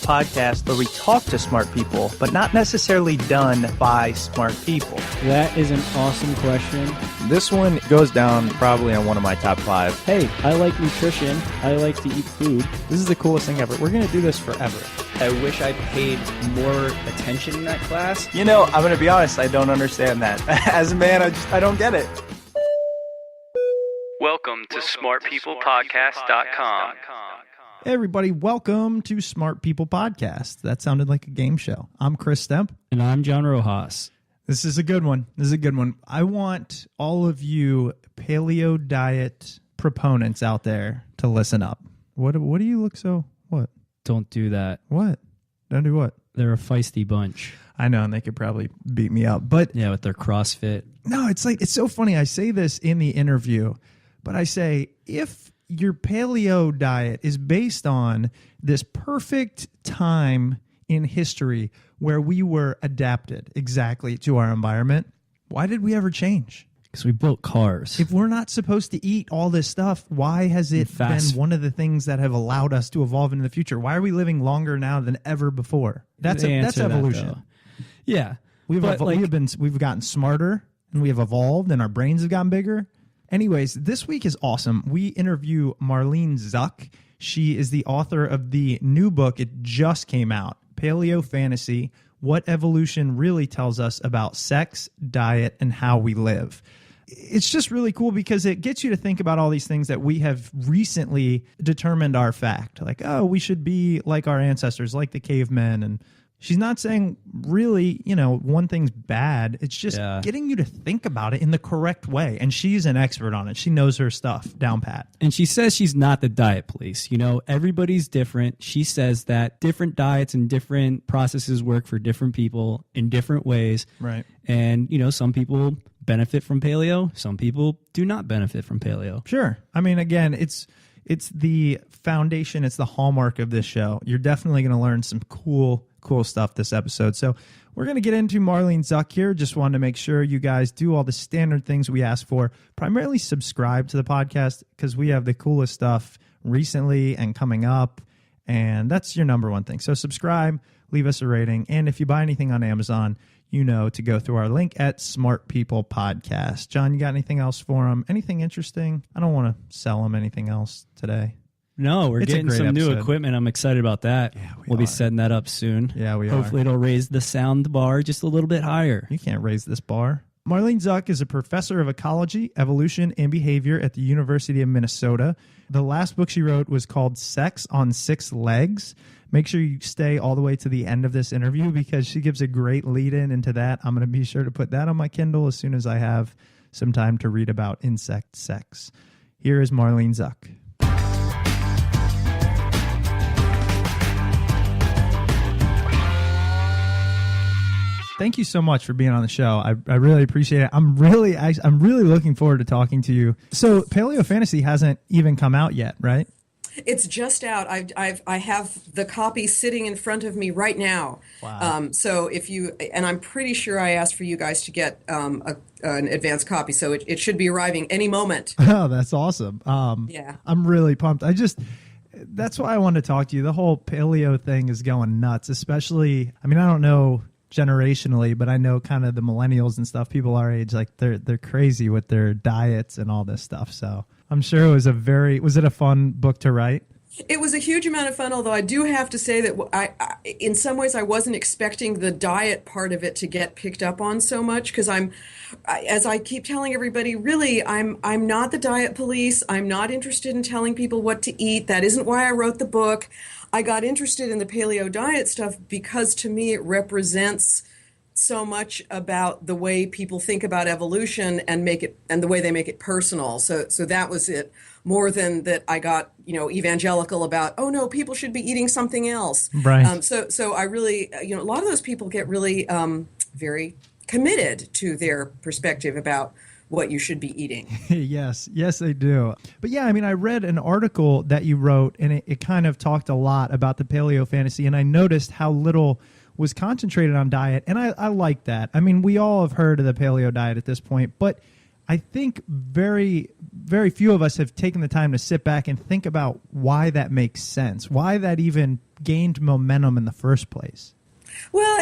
podcast where we talk to smart people, but not necessarily done by smart people? That is an awesome question. This one goes down probably on one of my top 5. Hey, I like nutrition. I like to eat food. This is the coolest thing ever. We're going to do this forever. I wish I paid more attention in that class. You know, I'm going to be honest, I don't understand that. As a man, I don't get it. Welcome to smartpeoplepodcast.com. Hey everybody, welcome to Smart People Podcast. That sounded like a game show. I'm Chris Stemp. And I'm John Rojas. This is a good one. I want all of you Paleo Diet proponents out there to listen up. What do you look so... What? Don't do that. What? Don't do what? They're a feisty bunch. I know, and they could probably beat me up. But yeah, with their CrossFit. No, it's so funny. I say this in the interview, but I say, if your paleo diet is based on this perfect time in history where we were adapted exactly to our environment, why did we ever change? Because we built cars. If we're not supposed to eat all this stuff, why has it been one of the things that have allowed us to evolve into the future? Why are we living longer now than ever before? That's evolution. Yeah. We've gotten smarter, and we have evolved, and our brains have gotten bigger. Anyways, this week is awesome. We interview Marlene Zuk. She is the author of the new book. It just came out, Paleofantasy: What Evolution Really Tells Us About Sex, Diet, and How We Live. It's just really cool because it gets you to think about all these things that we have recently determined are fact. Like, oh, we should be like our ancestors, like the cavemen. And she's not saying really, one thing's bad. It's just getting you to think about it in the correct way. And she's an expert on it. She knows her stuff down pat. And she says she's not the diet police. Everybody's different. She says that different diets and different processes work for different people in different ways. Right. And, some people benefit from paleo. Some people do not benefit from paleo. Sure. I mean, again, it's the foundation. It's the hallmark of this show. You're definitely going to learn some cool stuff this episode. So we're going to get into Marlene Zuk here. Just wanted to make sure you guys do all the standard things we ask for. Primarily subscribe to the podcast because we have the coolest stuff recently and coming up. And that's your number one thing. So subscribe, leave us a rating. And if you buy anything on Amazon, to go through our link at Smart People Podcast. John, you got anything else for them? Anything interesting? I don't want to sell them anything else today. No, we're getting some new equipment. I'm excited about that. Yeah, we'll be setting that up soon. Yeah, we are. Hopefully it'll raise the sound bar just a little bit higher. You can't raise this bar. Marlene Zuk is a professor of ecology, evolution, and behavior at the University of Minnesota. The last book she wrote was called Sex on Six Legs. Make sure you stay all the way to the end of this interview because she gives a great lead-in into that. I'm going to be sure to put that on my Kindle as soon as I have some time to read about insect sex. Here is Marlene Zuk. Thank you so much for being on the show. I really appreciate it. I'm really looking forward to talking to you. So Paleofantasy hasn't even come out yet, right? It's just out. I have the copy sitting in front of me right now. Wow. So and I'm pretty sure I asked for you guys to get an advance copy, so it should be arriving any moment. Oh, that's awesome. Yeah. I'm really pumped. That's why I wanted to talk to you. The whole paleo thing is going nuts, especially, I don't know generationally, but I know kind of the millennials and stuff, people our age, like they're crazy with their diets and all this stuff. So I'm sure it was was it a fun book to write? It was a huge amount of fun, although I do have to say that I in some ways I wasn't expecting the diet part of it to get picked up on so much because as I keep telling everybody, really, I'm not the diet police. I'm not interested in telling people what to eat. That isn't why I wrote the book. I got interested in the paleo diet stuff because to me it represents so much about the way people think about evolution and the way they make it personal. So that was it. More than that I got, evangelical about, oh no, people should be eating something else. Right. So I really, a lot of those people get really very committed to their perspective about what you should be eating. Yes, they do. But yeah, I read an article that you wrote and it kind of talked a lot about the paleo fantasy, and I noticed how little was concentrated on diet, and I like that. We all have heard of the paleo diet at this point, but I think very, very few of us have taken the time to sit back and think about why that makes sense, why that even gained momentum in the first place. Well,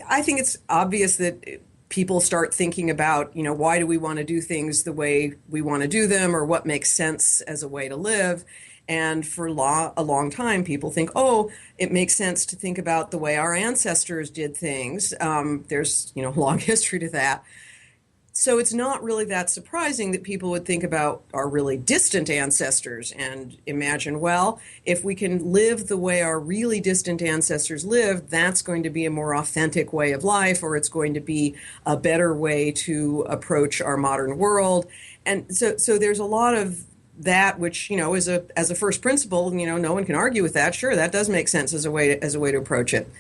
I think it's obvious that people start thinking about, why do we want to do things the way we want to do them, or what makes sense as a way to live. And for a long time, people think, oh, it makes sense to think about the way our ancestors did things. There's, long history to that. So it's not really that surprising that people would think about our really distant ancestors and imagine, well, if we can live the way our really distant ancestors lived, that's going to be a more authentic way of life, or it's going to be a better way to approach our modern world. And so there's a lot of that, which, as a first principle, no one can argue with that. Sure, that does make sense as a way to approach it.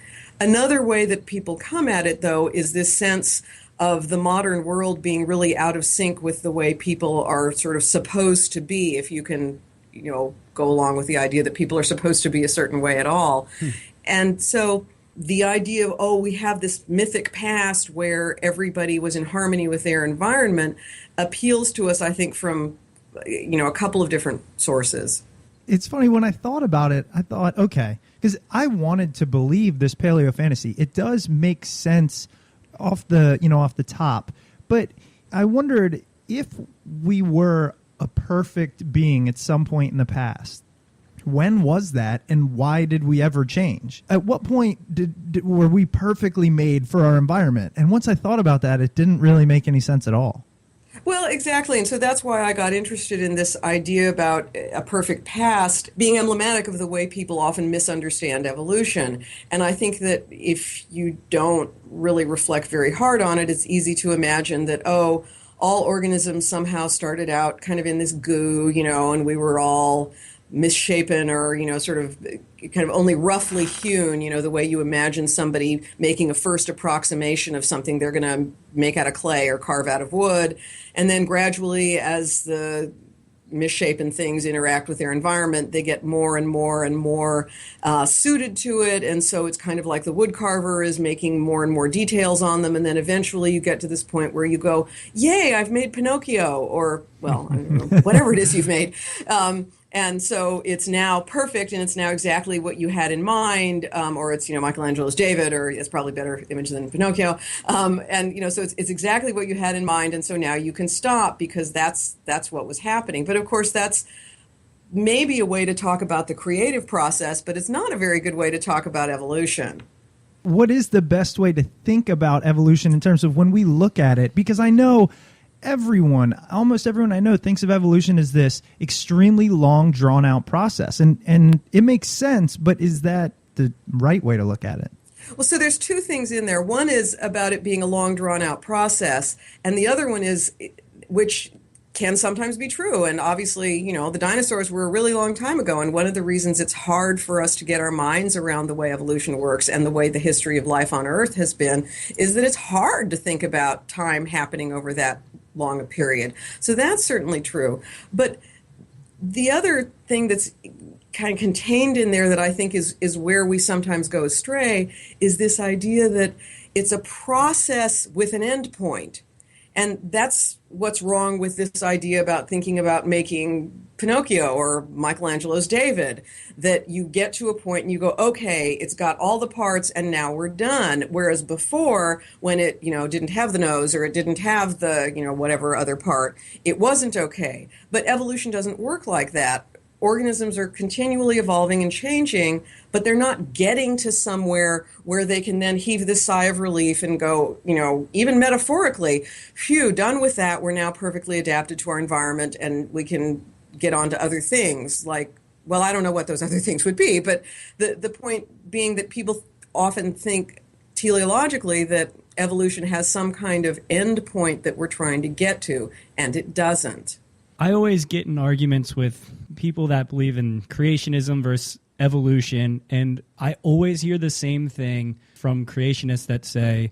Another way that people come at it, though, is this sense of the modern world being really out of sync with the way people are sort of supposed to be, if you can, go along with the idea that people are supposed to be a certain way at all. And so the idea of, oh, we have this mythic past where everybody was in harmony with their environment appeals to us, I think, from, a couple of different sources. It's funny, when I thought about it, I thought, okay, because I wanted to believe this paleo fantasy. It does make sense off the top, but I wondered if we were a perfect being at some point in the past. When was that, and why did we ever change? At what point were we perfectly made for our environment? And once I thought about that, it didn't really make any sense at all. Well, exactly. And so that's why I got interested in this idea about a perfect past being emblematic of the way people often misunderstand evolution. And I think that if you don't really reflect very hard on it, it's easy to imagine that, oh, all organisms somehow started out kind of in this goo, and we were all misshapen or, sort of kind of only roughly hewn, the way you imagine somebody making a first approximation of something they're going to make out of clay or carve out of wood. And then gradually, as the misshapen things interact with their environment, they get more and more and more suited to it. And so it's kind of like the wood carver is making more and more details on them. And then eventually you get to this point where you go, yay, I've made Pinocchio, or, well, I don't know, whatever it is you've made. And so it's now perfect, and it's now exactly what you had in mind, or it's, Michelangelo's David, or it's probably a better image than Pinocchio. And, so it's exactly what you had in mind, and so now you can stop because that's what was happening. But of course, that's maybe a way to talk about the creative process, but it's not a very good way to talk about evolution. What is the best way to think about evolution in terms of when we look at it? Because I know almost everyone I know thinks of evolution as this extremely long, drawn-out process. And it makes sense, but is that the right way to look at it? Well, so there's two things in there. One is about it being a long, drawn-out process, and the other one is, which can sometimes be true. And obviously, the dinosaurs were a really long time ago, and one of the reasons it's hard for us to get our minds around the way evolution works and the way the history of life on Earth has been is that it's hard to think about time happening over that long a period. So that's certainly true. But the other thing that's kind of contained in there that I think is where we sometimes go astray is this idea that it's a process with an end point. And that's what's wrong with this idea about thinking about making Pinocchio or Michelangelo's David, that you get to a point and you go, okay, it's got all the parts and now we're done. Whereas before, when it, didn't have the nose or it didn't have the, whatever other part, it wasn't okay. But evolution doesn't work like that. Organisms are continually evolving and changing, but they're not getting to somewhere where they can then heave this sigh of relief and go, even metaphorically, phew, done with that, we're now perfectly adapted to our environment and we can get on to other things. Like, well, I don't know what those other things would be, but the point being that people often think teleologically that evolution has some kind of end point that we're trying to get to, and it doesn't. I always get in arguments with people that believe in creationism versus evolution, and I always hear the same thing from creationists that say,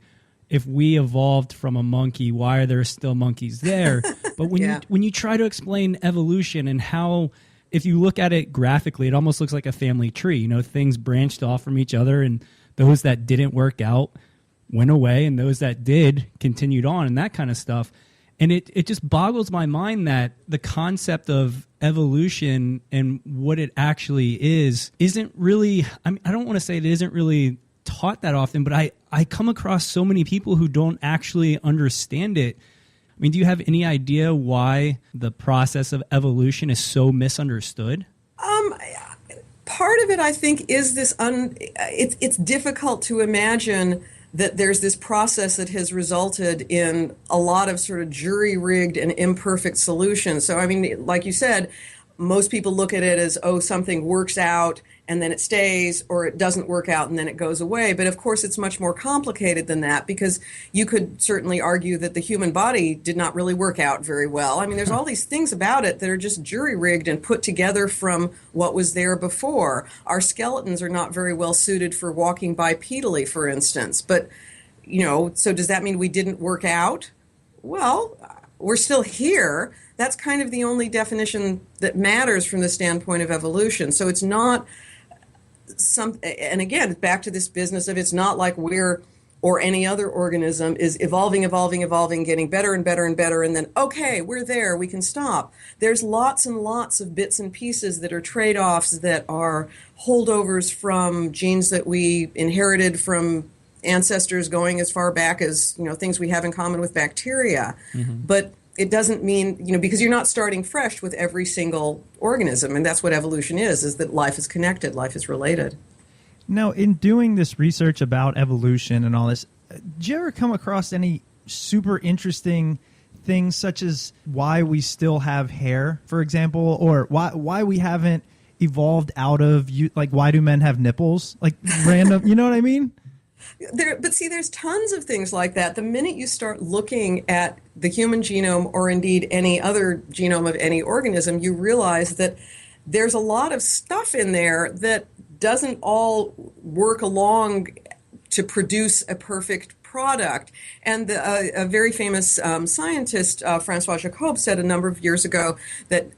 if we evolved from a monkey, why are there still monkeys there? But when you try to explain evolution and how, if you look at it graphically, it almost looks like a family tree. Things branched off from each other, and those that didn't work out went away, and those that did continued on, and that kind of stuff. And it just boggles my mind that the concept of evolution and what it actually isn't really, I mean, I don't want to say it isn't really taught that often, but I come across so many people who don't actually understand it. I mean, do you have any idea why the process of evolution is so misunderstood? Part of it, I think, is this it's difficult to imagine that there's this process that has resulted in a lot of sort of jury-rigged and imperfect solutions. So, I mean, like you said, most people look at it as, oh, something works out and then it stays, or it doesn't work out and then it goes away. But of course, it's much more complicated than that, because you could certainly argue that the human body did not really work out very well. I mean, there's all these things about it that are just jury-rigged and put together from what was there before. Our skeletons are not very well suited for walking bipedally, for instance. But, so does that mean we didn't work out? Well, we're still here. That's kind of the only definition that matters from the standpoint of evolution. So it's not and again, back to this business of, it's not like we're, or any other organism, is evolving, getting better and better and better, and then, okay, we're there, we can stop. There's lots and lots of bits and pieces that are trade-offs, that are holdovers from genes that we inherited from ancestors going as far back as, things we have in common with bacteria. Mm-hmm. But it doesn't mean, because you're not starting fresh with every single organism, and that's what evolution is that life is connected, life is related. Now, in doing this research about evolution and all this, did you ever come across any super interesting things, such as why we still have hair, for example, or why we haven't evolved out of, like, why do men have nipples? Like, random, you know what I mean? But see, there's tons of things like that. The minute you start looking at the human genome, or indeed any other genome of any organism, you realize that there's a lot of stuff in there that doesn't all work along to produce a perfect product. And a very famous scientist, Francois Jacob, said a number of years ago that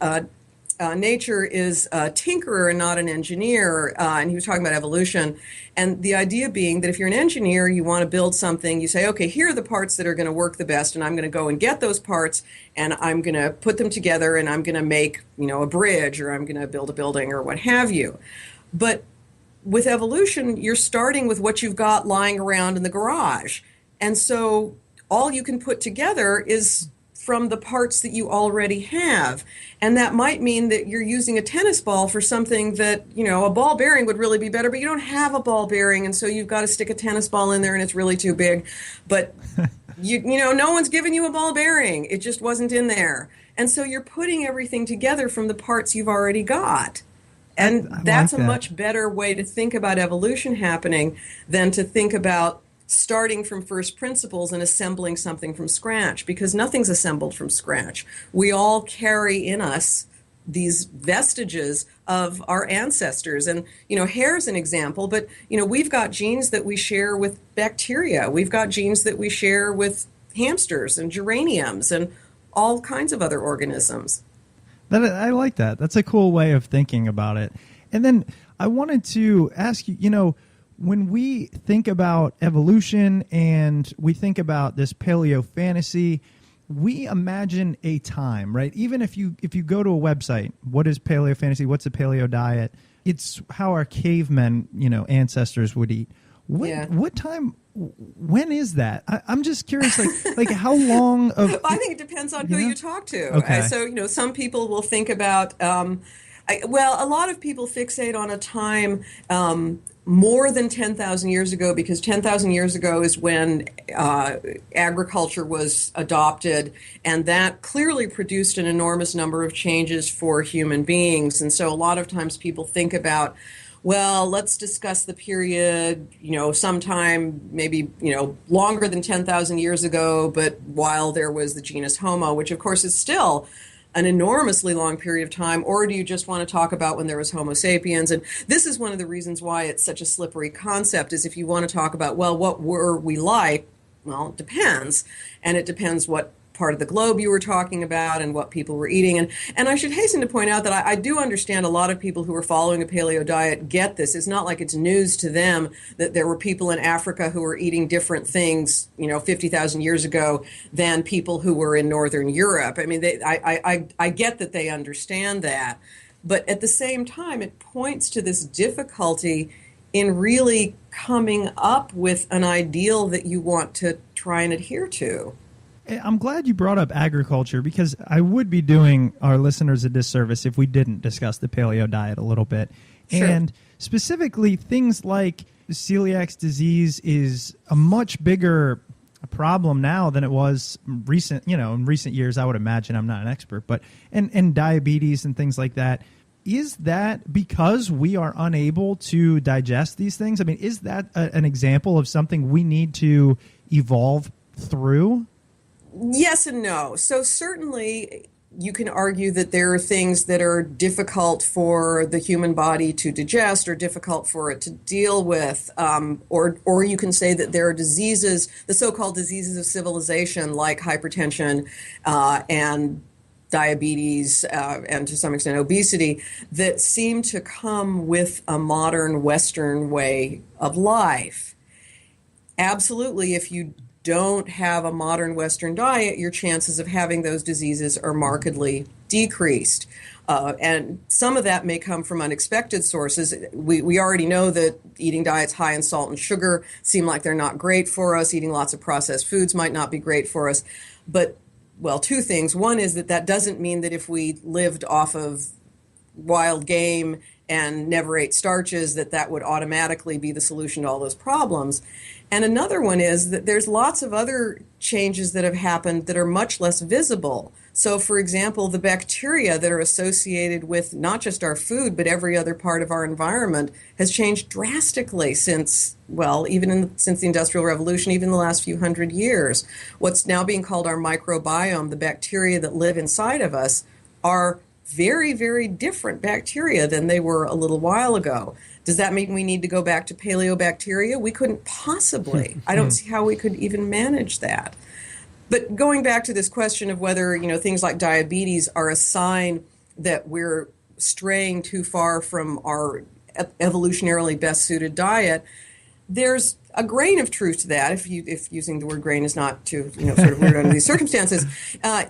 nature is a tinkerer and not an engineer, and he was talking about evolution. And the idea being that if you're an engineer, you want to build something, you say, okay, here are the parts that are going to work the best, and I'm going to go and get those parts, and I'm going to put them together, and I'm going to make, a bridge, or I'm going to build a building, or what have you. But with evolution, you're starting with what you've got lying around in the garage. And so all you can put together is from the parts that you already have. And that might mean that you're using a tennis ball for something that, a ball bearing would really be better, but you don't have a ball bearing, and so you've got to stick a tennis ball in there, and it's really too big. But, no one's given you a ball bearing. It just wasn't in there. And so you're putting everything together from the parts you've already got. And that's a much better way to think about evolution happening than to think about starting from first principles and assembling something from scratch, because nothing's assembled from scratch. We all carry in us these vestiges of our ancestors. And, hair's an example, but, we've got genes that we share with bacteria. We've got genes that we share with hamsters and geraniums and all kinds of other organisms. I like that. That's a cool way of thinking about it. And then I wanted to ask you, when we think about evolution and we think about this Paleofantasy, we imagine a time, right? Even if you go to a website, what is Paleofantasy? What's a Paleo Diet? It's how our cavemen, ancestors would eat. What time? When is that? I'm just curious, like how long of? I think it depends on who you talk to. Okay. So some people will think about. A lot of people fixate on a time more than 10,000 years ago, because 10,000 years ago is when agriculture was adopted, and that clearly produced an enormous number of changes for human beings. And so a lot of times people think about, well, let's discuss the period, sometime maybe, longer than 10,000 years ago, but while there was the genus Homo, which of course is still an enormously long period of time, or do you just want to talk about when there was Homo sapiens? And this is one of the reasons why it's such a slippery concept, is if you want to talk about, well, what were we like? Well, it depends. And it depends what part of the globe you were talking about and what people were eating. And I should hasten to point out that I do understand a lot of people who are following a paleo diet get this. It's not like it's news to them that there were people in Africa who were eating different things, 50,000 years ago than people who were in Northern Europe. I mean, I get that they understand that. But at the same time, it points to this difficulty in really coming up with an ideal that you want to try and adhere to. I'm glad you brought up agriculture, because I would be doing our listeners a disservice if we didn't discuss the paleo diet a little bit. Sure. And specifically, things like celiac disease is a much bigger problem now than it was in recent years. I would imagine, I'm not an expert, but and diabetes and things like that. Is that because we are unable to digest these things? I mean, is that an example of something we need to evolve through? Yes and no. So certainly you can argue that there are things that are difficult for the human body to digest or difficult for it to deal with, or you can say that there are diseases, the so-called diseases of civilization, like hypertension and diabetes and to some extent obesity, that seem to come with a modern Western way of life. Absolutely, if you don't have a modern Western diet, your chances of having those diseases are markedly decreased. And some of that may come from unexpected sources. We already know that eating diets high in salt and sugar seem like they're not great for us. Eating lots of processed foods might not be great for us. But well, two things. One is that doesn't mean that if we lived off of wild game and never ate starches, that would automatically be the solution to all those problems. And another one is that there's lots of other changes that have happened that are much less visible. So, for example, the bacteria that are associated with not just our food, but every other part of our environment has changed drastically since the Industrial Revolution, even the last few hundred years. What's now being called our microbiome, the bacteria that live inside of us, are very, very different bacteria than they were a little while ago. Does that mean we need to go back to paleobacteria? We couldn't possibly. I don't see how we could even manage that. But going back to this question of whether, things like diabetes are a sign that we're straying too far from our evolutionarily best suited diet, there's a grain of truth to that, if using the word grain is not too sort of weird under these circumstances,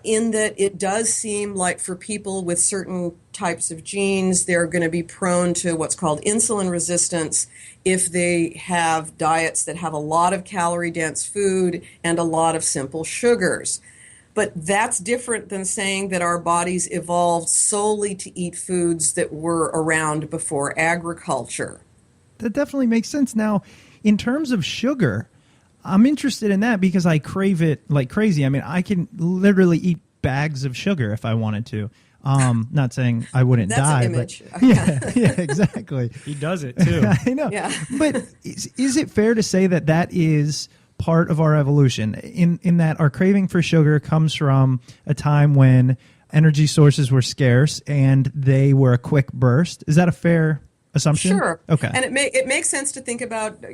in that it does seem like for people with certain types of genes, they're going to be prone to what's called insulin resistance if they have diets that have a lot of calorie-dense food and a lot of simple sugars. But that's different than saying that our bodies evolved solely to eat foods that were around before agriculture. That definitely makes sense. Now, in terms of sugar, I'm interested in that because I crave it like crazy. I mean, I can literally eat bags of sugar if I wanted to. Not saying I wouldn't That's die, an image. but yeah, exactly. He does it too. I know. Yeah. But is it fair to say that is part of our evolution in that our craving for sugar comes from a time when energy sources were scarce and they were a quick burst? Is that a fair assumption? Sure. Okay. And it makes sense to think about,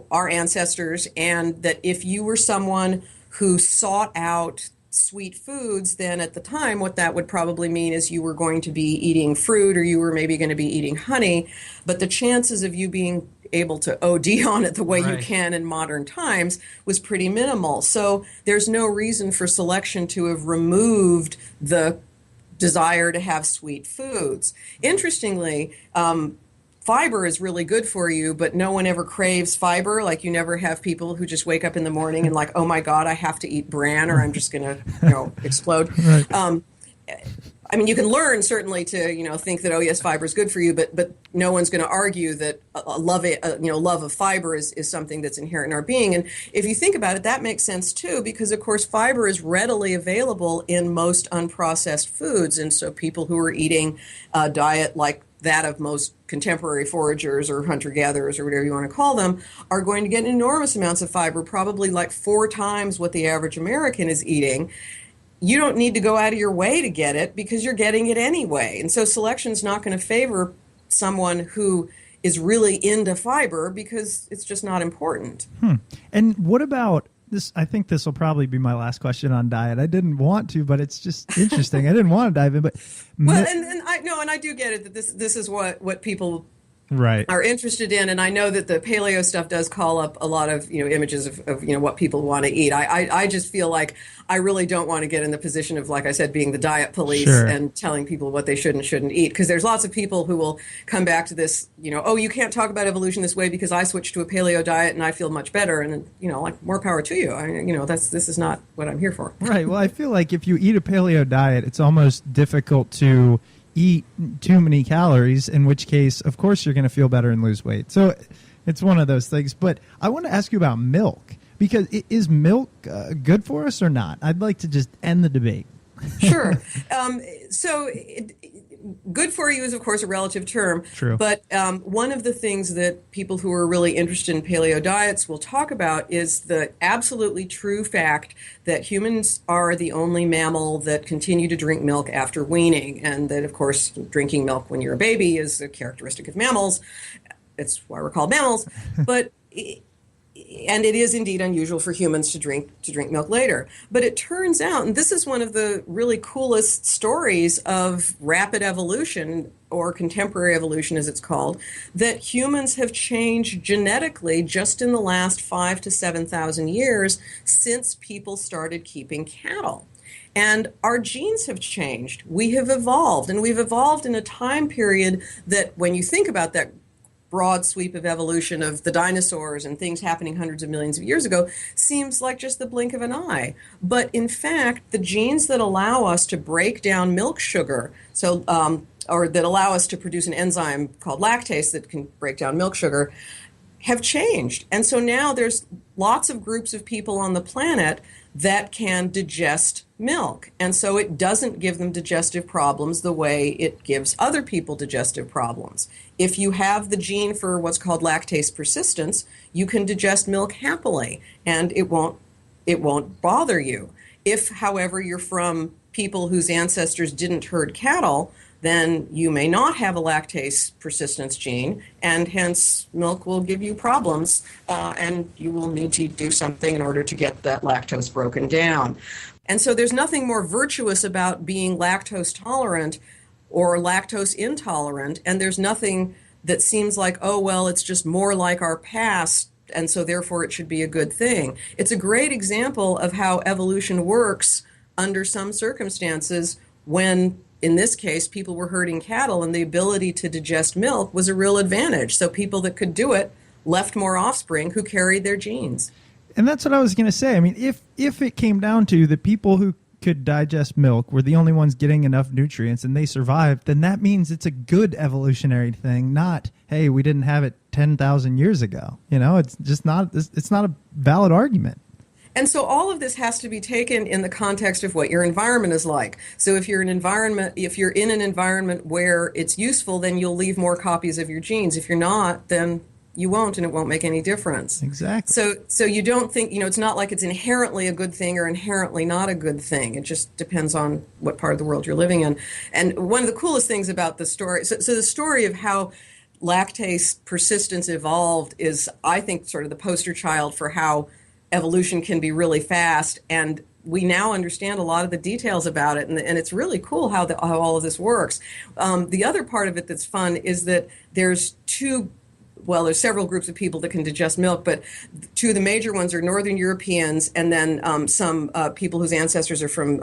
our ancestors, and that if you were someone who sought out sweet foods, then at the time what that would probably mean is you were going to be eating fruit, or you were maybe going to be eating honey, but the chances of you being able to OD on it the way you can in modern times was pretty minimal. So there's no reason for selection to have removed the desire to have sweet foods. Interestingly, fiber is really good for you, but no one ever craves fiber. Like, you never have people who just wake up in the morning and like, oh my God, I have to eat bran or I'm just going to, explode. Right. I mean, you can learn certainly to, think that, oh yes, fiber is good for you, but no one's going to argue that love of fiber is something that's inherent in our being. And if you think about it, that makes sense too, because of course fiber is readily available in most unprocessed foods. And so people who are eating a diet like that of most contemporary foragers or hunter-gatherers or whatever you want to call them are going to get enormous amounts of fiber, probably like 4 times what the average American is eating. You don't need to go out of your way to get it because you're getting it anyway. And so selection is not going to favor someone who is really into fiber because it's just not important. And what about I think this will probably be my last question on diet. I didn't want to, but it's just interesting. I didn't want to dive in, but Well, and I do get it that this is what people right. are interested in, and I know that the paleo stuff does call up a lot of images of what people want to eat. I just feel like I really don't want to get in the position of, like I said, being the diet police Sure. and telling people what they should and shouldn't eat, because there's lots of people who will come back to this, oh, you can't talk about evolution this way because I switched to a paleo diet and I feel much better, and like, more power to you. This is not what I'm here for. Right. Well, I feel like if you eat a paleo diet, it's almost difficult to eat too many calories, in which case, of course, you're going to feel better and lose weight. So it's one of those things. But I want to ask you about milk, because is milk good for us or not? I'd like to just end the debate. Sure. Good for you is, of course, a relative term. True. But one of the things that people who are really interested in paleo diets will talk about is the absolutely true fact that humans are the only mammal that continue to drink milk after weaning, and that, of course, drinking milk when you're a baby is a characteristic of mammals. It's why we're called mammals. But and it is indeed unusual for humans to drink milk later. But it turns out, and this is one of the really coolest stories of rapid evolution, or contemporary evolution as it's called, that humans have changed genetically just in the last 5,000 to 7,000 years since people started keeping cattle. And our genes have changed. We have evolved, and we've evolved in a time period that, when you think about that broad sweep of evolution of the dinosaurs and things happening hundreds of millions of years ago, seems like just the blink of an eye. But in fact, the genes that allow us to break down milk sugar, or that allow us to produce an enzyme called lactase that can break down milk sugar, have changed. And so now there's lots of groups of people on the planet that can digest milk. And so it doesn't give them digestive problems the way it gives other people digestive problems. If you have the gene for what's called lactase persistence, you can digest milk happily, and it won't bother you. If, however, you're from people whose ancestors didn't herd cattle, then you may not have a lactase persistence gene, and hence milk will give you problems, and you will need to do something in order to get that lactose broken down. And so there's nothing more virtuous about being lactose tolerant or lactose intolerant, and there's nothing that seems like, oh, well, it's just more like our past, and so therefore it should be a good thing. It's a great example of how evolution works under some circumstances when, in this case, people were herding cattle, and the ability to digest milk was a real advantage. So people that could do it left more offspring who carried their genes. And that's what I was going to say. I mean, if it came down to the people who could digest milk were the only ones getting enough nutrients and they survived, then that means it's a good evolutionary thing, not, hey, we didn't have it 10,000 years ago. It's just not, it's not a valid argument. And so all of this has to be taken in the context of what your environment is like. So if you're in an environment where it's useful, then you'll leave more copies of your genes. If you're not, then you won't, and it won't make any difference. Exactly. So you don't think, it's not like it's inherently a good thing or inherently not a good thing. It just depends on what part of the world you're living in. And one of the coolest things about the story, so the story of how lactase persistence evolved is, I think, sort of the poster child for how evolution can be really fast, and we now understand a lot of the details about it, and it's really cool how all of this works. The other part of it that's fun is that there's several groups of people that can digest milk, but two of the major ones are Northern Europeans and then some people whose ancestors are from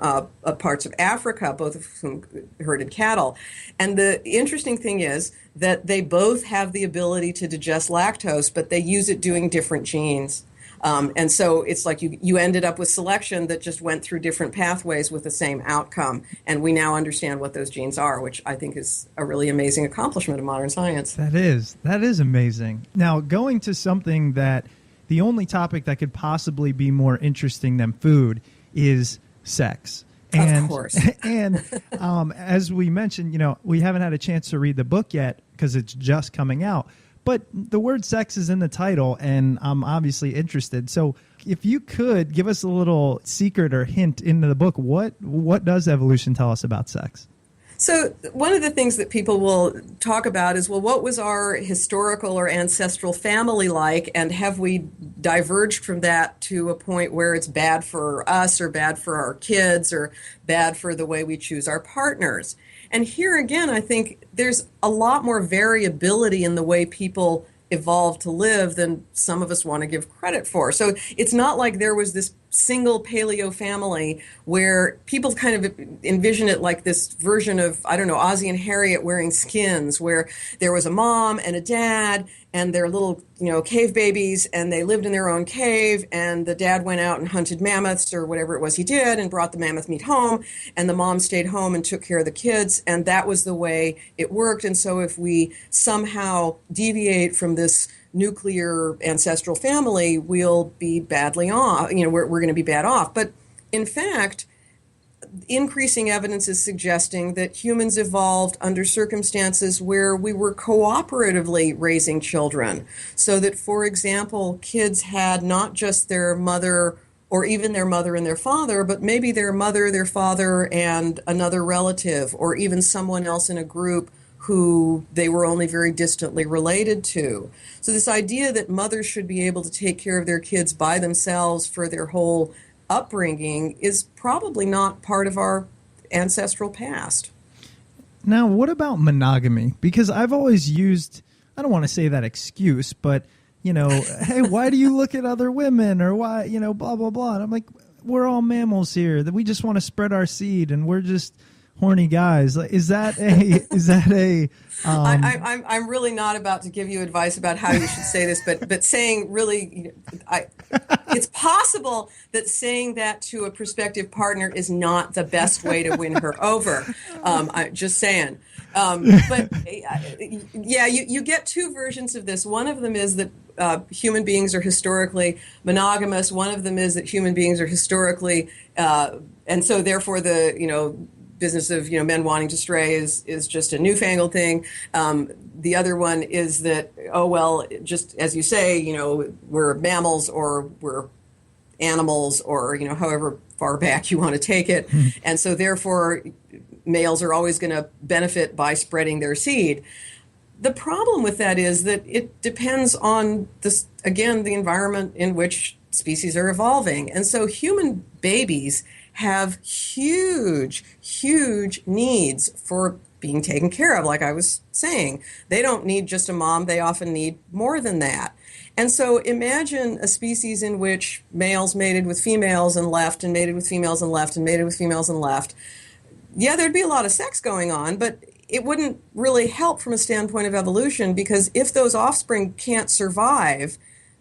parts of Africa, both of whom herded cattle. And the interesting thing is that they both have the ability to digest lactose, but they use it doing different genes. And so it's like you ended up with selection that just went through different pathways with the same outcome. And we now understand what those genes are, which I think is a really amazing accomplishment of modern science. That is amazing. Now, going to something that the only topic that could possibly be more interesting than food is sex. Of course. And as we mentioned, we haven't had a chance to read the book yet because it's just coming out. But the word sex is in the title, and I'm obviously interested. So if you could give us a little secret or hint into the book, what does evolution tell us about sex? So one of the things that people will talk about is, well, what was our historical or ancestral family like, and have we diverged from that to a point where it's bad for us or bad for our kids or bad for the way we choose our partners. And here again, I think there's a lot more variability in the way people evolved to live than some of us want to give credit for. So it's not like there was this single paleo family where people kind of envision it like this version of, I don't know, Ozzie and Harriet wearing skins, where there was a mom and a dad and their little, cave babies, and they lived in their own cave, and the dad went out and hunted mammoths or whatever it was he did and brought the mammoth meat home, and the mom stayed home and took care of the kids, and that was the way it worked. And so if we somehow deviate from this nuclear ancestral family, we'll be badly off. We're going to be bad off. But in fact, increasing evidence is suggesting that humans evolved under circumstances where we were cooperatively raising children. So that, for example, kids had not just their mother or even their mother and their father, but maybe their mother, their father, and another relative, or even someone else in a group who they were only very distantly related to. So this idea that mothers should be able to take care of their kids by themselves for their whole upbringing is probably not part of our ancestral past. Now, what about monogamy? Because I've always used, I don't want to say that excuse, but, hey, why do you look at other women, or why, blah, blah, blah. And I'm like, we're all mammals here, that we just want to spread our seed, and we're just horny guys. Is that a I'm really not about to give you advice about how you should say this, but saying really, it's possible that saying that to a prospective partner is not the best way to win her over. I'm just saying. But yeah, you get two versions of this. One of them is that human beings are historically monogamous. One of them is that human beings are historically, and so therefore the business of men wanting to stray is just a newfangled thing. The other one is that, just as you say, we're mammals or we're animals, or however far back you want to take it, and so therefore males are always going to benefit by spreading their seed. The problem with that is that it depends on this, again, the environment in which species are evolving, and so human babies have huge needs for being taken care of. Like I was saying, they don't need just a mom, they often need more than that. And so imagine a species in which males mated with females and left, and mated with females and left, and mated with females and left. Yeah, there'd be a lot of sex going on, but it wouldn't really help from a standpoint of evolution, because if those offspring can't survive,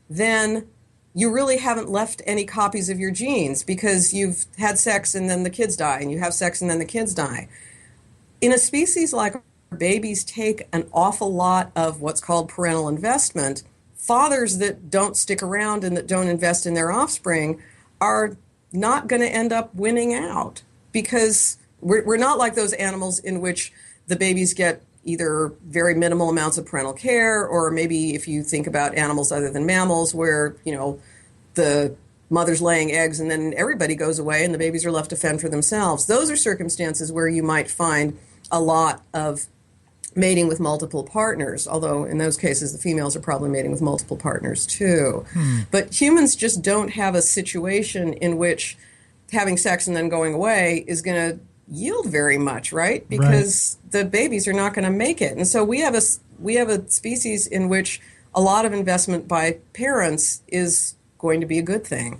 then you really haven't left any copies of your genes, because you've had sex and then the kids die, and you have sex and then the kids die. In a species like our, babies take an awful lot of what's called parental investment. Fathers that don't stick around and that don't invest in their offspring are not going to end up winning out, because we're not like those animals in which the babies get either very minimal amounts of parental care, or maybe if you think about animals other than mammals, where, the mother's laying eggs and then everybody goes away and the babies are left to fend for themselves. Those are circumstances where you might find a lot of mating with multiple partners, although in those cases the females are probably mating with multiple partners too. But humans just don't have a situation in which having sex and then going away is going to yield very much, right? Because the babies are not going to make it. And so we have a species in which a lot of investment by parents is going to be a good thing.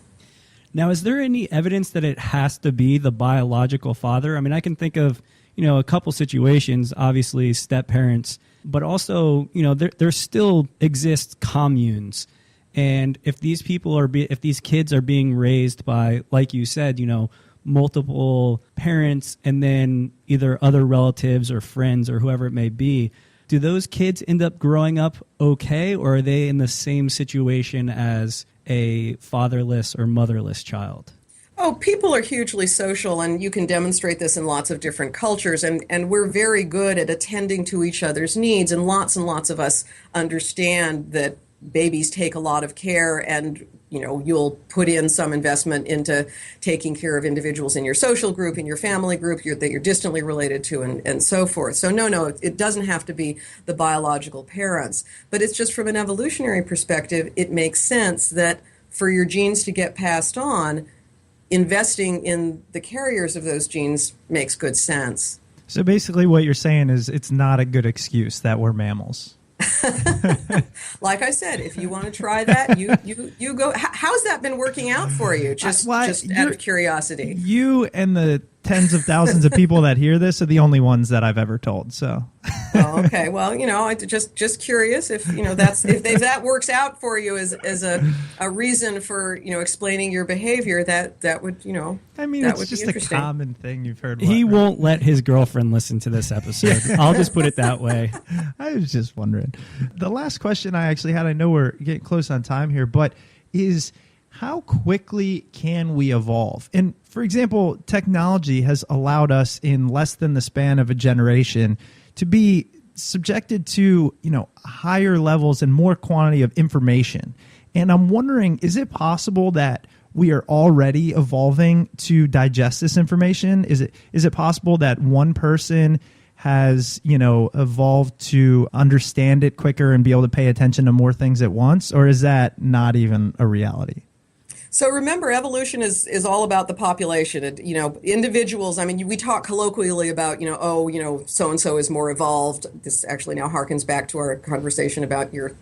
Now, is there any evidence that it has to be the biological father? I mean, I can think of, a couple situations, obviously step parents, but also, there still exist communes. And if these kids are being raised by, like you said, multiple parents and then either other relatives or friends or whoever it may be, do those kids end up growing up okay, or are they in the same situation as a fatherless or motherless child? Oh, people are hugely social, and you can demonstrate this in lots of different cultures, and we're very good at attending to each other's needs, and lots of us understand that babies take a lot of care, and you'll put in some investment into taking care of individuals in your social group, in your family group that you're distantly related to, and so forth. So no, it doesn't have to be the biological parents, but it's just from an evolutionary perspective, it makes sense that for your genes to get passed on, investing in the carriers of those genes makes good sense. So basically what you're saying is it's not a good excuse that we're mammals. Like I said, if you want to try that, you go. How's that been working out for you? Just out of curiosity. You and the tens of thousands of people that hear this are the only ones that I've ever told. So. Oh, okay. Well, I just curious if if that works out for you as a reason for explaining your behavior, that would I mean, that it's would just be a common thing you've heard. He won't let his girlfriend listen to this episode. I'll just put it that way. I was just wondering. The last question I actually had, I know we're getting close on time here, but is how quickly can we evolve? And for example, technology has allowed us in less than the span of a generation to be subjected to, higher levels and more quantity of information. And I'm wondering, is it possible that we are already evolving to digest this information? Is it possible that one person has, evolved to understand it quicker and be able to pay attention to more things at once? Or is that not even a reality? So remember, evolution is all about the population. Individuals. I mean, we talk colloquially about so and so is more evolved. This actually now harkens back to our conversation about your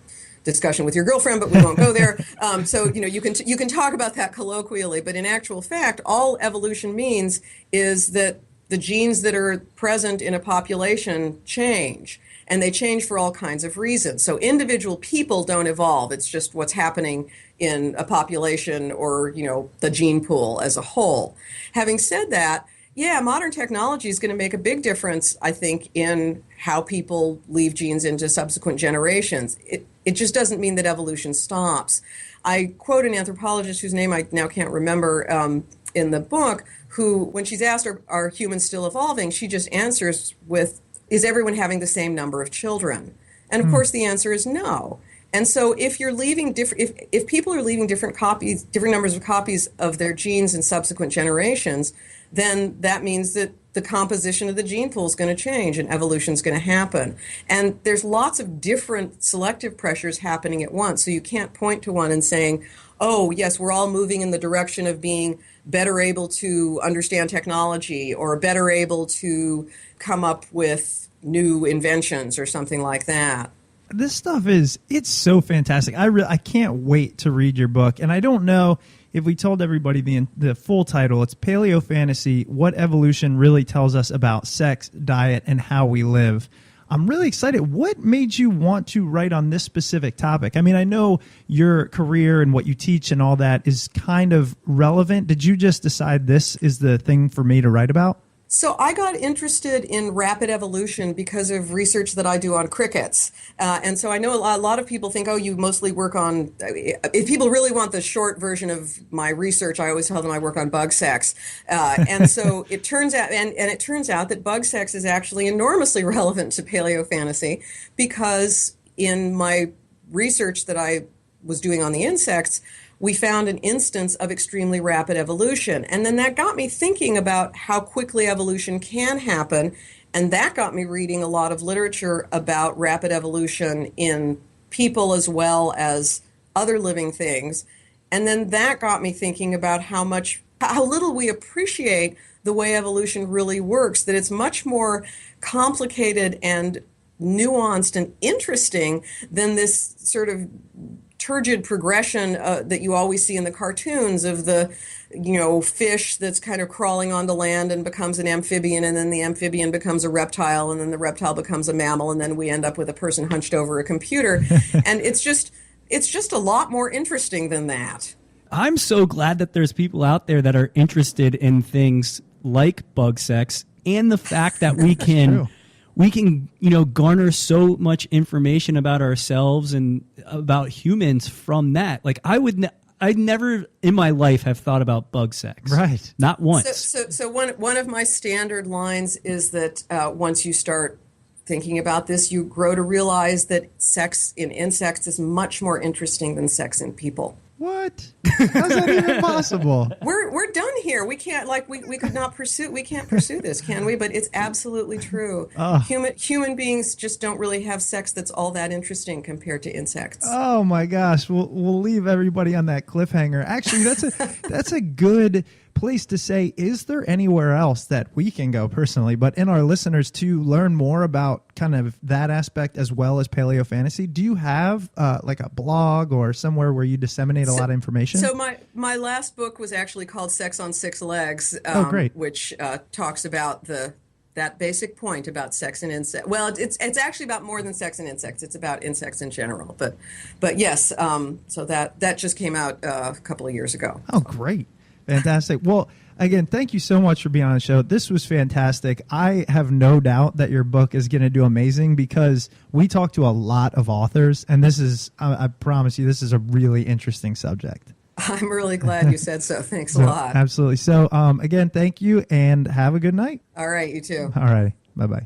discussion with your girlfriend, but we won't go there. You can talk about that colloquially, but in actual fact, all evolution means is that the genes that are present in a population change. And they change for all kinds of reasons. So individual people don't evolve. It's just what's happening in a population or, the gene pool as a whole. Having said that, modern technology is going to make a big difference, I think, in how people leave genes into subsequent generations. It just doesn't mean that evolution stops. I quote an anthropologist whose name I now can't remember in the book, who, when she's asked, are humans still evolving, she just answers with, is everyone having the same number of children? And of course, the answer is no. And so, if you're leaving if people are leaving different numbers of copies of their genes in subsequent generations, then that means that the composition of the gene pool is going to change and evolution is going to happen. And there's lots of different selective pressures happening at once. So you can't point to one and saying, oh, yes, we're all moving in the direction of being better able to understand technology or better able to come up with new inventions or something like that. This stuff it's so fantastic. I can't wait to read your book. And I don't know if we told everybody the full title. It's Paleofantasy, What Evolution Really Tells Us About Sex, Diet, and How We Live. I'm really excited. What made you want to write on this specific topic? I mean, I know your career and what you teach and all that is kind of relevant. Did you just decide this is the thing for me to write about? So I got interested in rapid evolution because of research that I do on crickets. And so I know a lot of people think, oh, you mostly work on, if people really want the short version of my research, I always tell them I work on bug sex. And so it turns out, and it turns out that bug sex is actually enormously relevant to paleofantasy, because in my research that I was doing on the insects, we found an instance of extremely rapid evolution. And then that got me thinking about how quickly evolution can happen. And that got me reading a lot of literature about rapid evolution in people as well as other living things. And then that got me thinking about how little we appreciate the way evolution really works, that it's much more complicated and nuanced and interesting than this sort of turgid progression that you always see in the cartoons of the, fish that's kind of crawling onto land and becomes an amphibian, and then the amphibian becomes a reptile, and then the reptile becomes a mammal, and then we end up with a person hunched over a computer. And it's just a lot more interesting than that. I'm so glad that there's people out there that are interested in things like bug sex and the fact that we can garner so much information about ourselves and about humans from that. Like I'd never in my life have thought about bug sex. Right. Not once. So one of my standard lines is that once you start thinking about this, you grow to realize that sex in insects is much more interesting than sex in people. What? How's that even possible? We're done here. We can't we could not pursue. We can't pursue this, can we? But it's absolutely true. Human beings just don't really have sex that's all that interesting compared to insects. Oh my gosh, we'll leave everybody on that cliffhanger. Actually, that's a good place to say, is there anywhere else that we can go personally, but in our listeners to learn more about kind of that aspect as well as paleo fantasy? Do you have like a blog or somewhere where you disseminate a lot of information? So my last book was actually called Sex on Six Legs, great. which talks about that basic point about sex and insects. Well, it's actually about more than sex and insects. It's about insects in general. But yes, so that just came out a couple of years ago. Oh, great. Fantastic. Well, again, thank you so much for being on the show. This was fantastic. I have no doubt that your book is going to do amazing because we talk to a lot of authors, and this is, I promise you, this is a really interesting subject. I'm really glad you said so. Thanks a lot. Absolutely. So, again, thank you, and have a good night. All right, you too. All right. Bye-bye.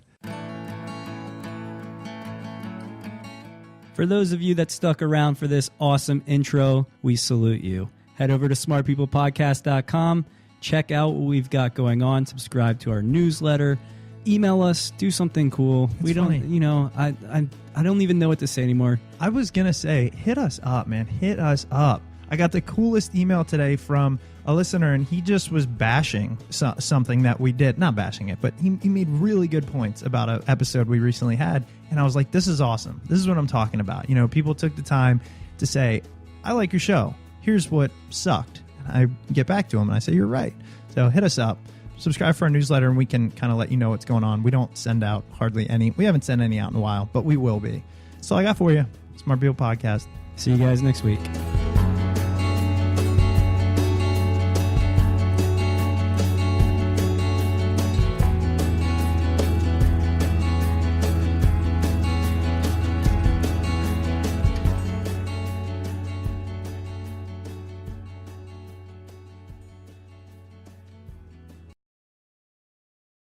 For those of you that stuck around for this awesome intro, we salute you. Head over to smartpeoplepodcast.com. Check out what we've got going on. Subscribe to our newsletter. Email us. Do something cool. It's funny. I don't even know what to say anymore. I was going to say, hit us up, man. Hit us up. I got the coolest email today from a listener, and he just was bashing something that we did. Not bashing it, but he made really good points about an episode we recently had. And I was like, this is awesome. This is what I'm talking about. You know, people took the time to say, I like your show. Here's what sucked. And I get back to him and I say, you're right. So hit us up, subscribe for our newsletter, and we can kind of let you know what's going on. We don't send out hardly any. We haven't sent any out in a while, but we will be. That's all I got for you. Smart People Podcast. See you guys next week.